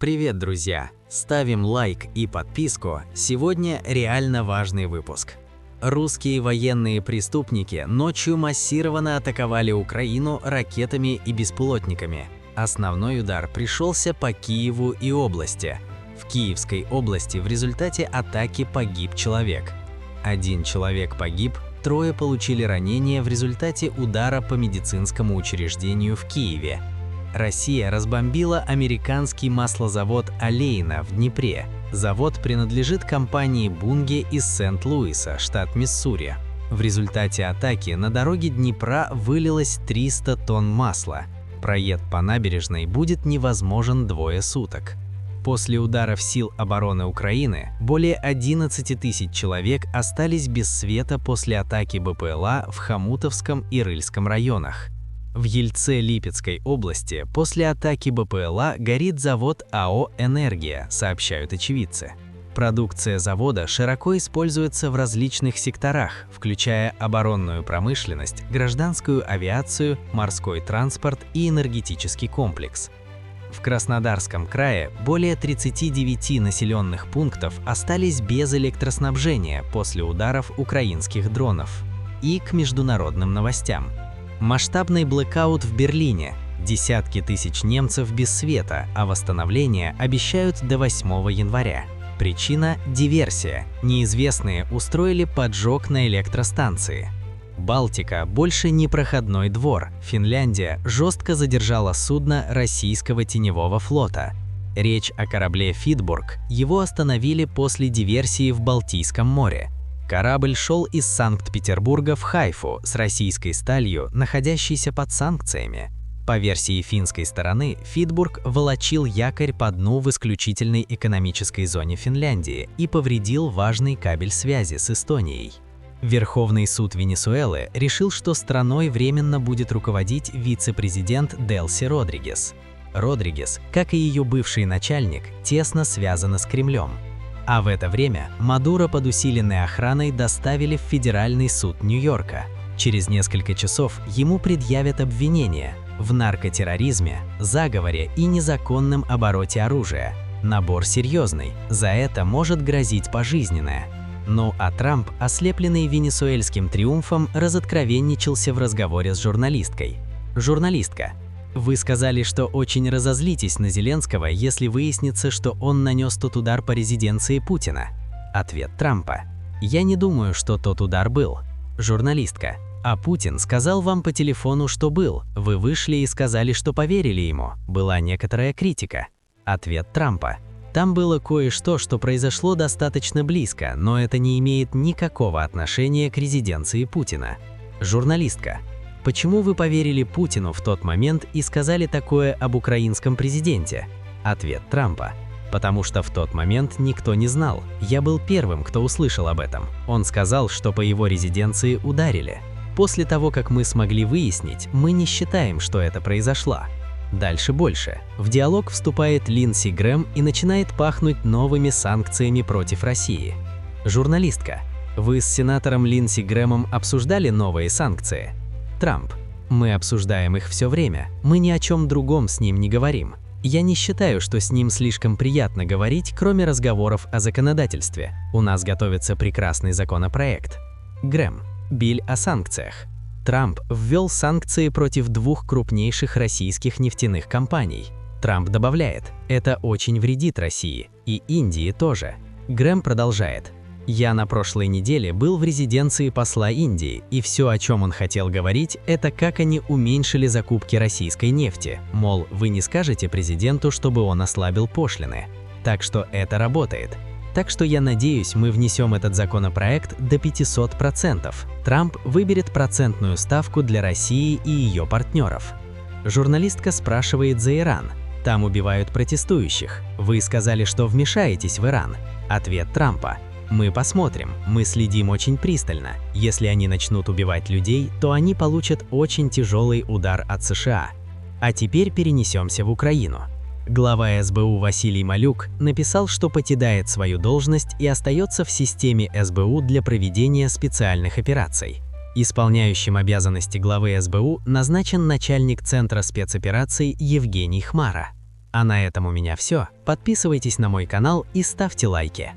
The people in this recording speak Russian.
Привет, друзья! Ставим лайк и подписку. Сегодня реально важный выпуск. Русские военные преступники ночью массированно атаковали Украину ракетами и беспилотниками. Основной удар пришелся по Киеву и области. В Киевской области в результате атаки погиб человек. Один человек погиб, трое получили ранения в результате удара по медицинскому учреждению в Киеве. Россия разбомбила американский маслозавод «Олейна» в Днепре. Завод принадлежит компании Bunge из Сент-Луиса, штат Миссури. В результате атаки на дороге Днепра вылилось 300 тонн масла. Проезд по набережной будет невозможен двое суток. После ударов сил обороны Украины более 11 тысяч человек остались без света после атаки БПЛА в Хомутовском и Рыльском районах. В Ельце Липецкой области после атаки БПЛА горит завод АО «Энергия», сообщают очевидцы. Продукция завода широко используется в различных секторах, включая оборонную промышленность, гражданскую авиацию, морской транспорт и энергетический комплекс. В Краснодарском крае более 39 населенных пунктов остались без электроснабжения после ударов украинских дронов. И к международным новостям. Масштабный блэкаут в Берлине. Десятки тысяч немцев без света, а восстановление обещают до 8 января. Причина – диверсия. Неизвестные устроили поджог на электростанции. Балтика больше не проходной двор. Финляндия жестко задержала судно российского теневого флота. Речь о корабле «Фитбург». Его остановили после диверсии в Балтийском море. Корабль шел из Санкт-Петербурга в Хайфу с российской сталью, находящейся под санкциями. По версии финской стороны, «Фитбург» волочил якорь по дну в исключительной экономической зоне Финляндии и повредил важный кабель связи с Эстонией. Верховный суд Венесуэлы решил, что страной временно будет руководить вице-президент Делси Родригес. Родригес, как и ее бывший начальник, тесно связана с Кремлем. А в это время Мадуро под усиленной охраной доставили в Федеральный суд Нью-Йорка. Через несколько часов ему предъявят обвинения в наркотерроризме, заговоре и незаконном обороте оружия. Набор серьезный, за это может грозить пожизненное. Ну а Трамп, ослепленный венесуэльским триумфом, разоткровенничался в разговоре с журналисткой. Журналистка: «Вы сказали, что очень разозлитесь на Зеленского, если выяснится, что он нанес тот удар по резиденции Путина». Ответ Трампа: «Я не думаю, что тот удар был». Журналистка: «А Путин сказал вам по телефону, что был. Вы вышли и сказали, что поверили ему. Была некоторая критика». Ответ Трампа: «Там было кое-что, что произошло достаточно близко, но это не имеет никакого отношения к резиденции Путина». Журналистка: «Почему вы поверили Путину в тот момент и сказали такое об украинском президенте?» Ответ Трампа: «Потому что в тот момент никто не знал. Я был первым, кто услышал об этом. Он сказал, что по его резиденции ударили. После того, как мы смогли выяснить, мы не считаем, что это произошло». Дальше больше. В диалог вступает Линдси Грэм и начинает пахнуть новыми санкциями против России. Журналистка: «Вы с сенатором Линдси Грэмом обсуждали новые санкции?» Трамп: «Мы обсуждаем их все время, мы ни о чем другом с ним не говорим. Я не считаю, что с ним слишком приятно говорить, кроме разговоров о законодательстве. У нас готовится прекрасный законопроект». Грэм: «Биль о санкциях». Трамп ввел санкции против двух крупнейших российских нефтяных компаний. Трамп добавляет: «Это очень вредит России, и Индии тоже». Грэм продолжает: «Я на прошлой неделе был в резиденции посла Индии, и все, о чем он хотел говорить, это как они уменьшили закупки российской нефти. Мол, вы не скажете президенту, чтобы он ослабил пошлины. Так что это работает. Так что я надеюсь, мы внесем этот законопроект до 500%. Трамп выберет процентную ставку для России и ее партнеров». Журналистка спрашивает за Иран. «Там убивают протестующих. Вы сказали, что вмешаетесь в Иран». Ответ Трампа: «Мы посмотрим, мы следим очень пристально. Если они начнут убивать людей, то они получат очень тяжелый удар от США». А теперь перенесемся в Украину. Глава СБУ Василий Малюк написал, что покидает свою должность и остается в системе СБУ для проведения специальных операций. Исполняющим обязанности главы СБУ назначен начальник Центра спецопераций Евгений Хмара. А на этом у меня все. Подписывайтесь на мой канал и ставьте лайки.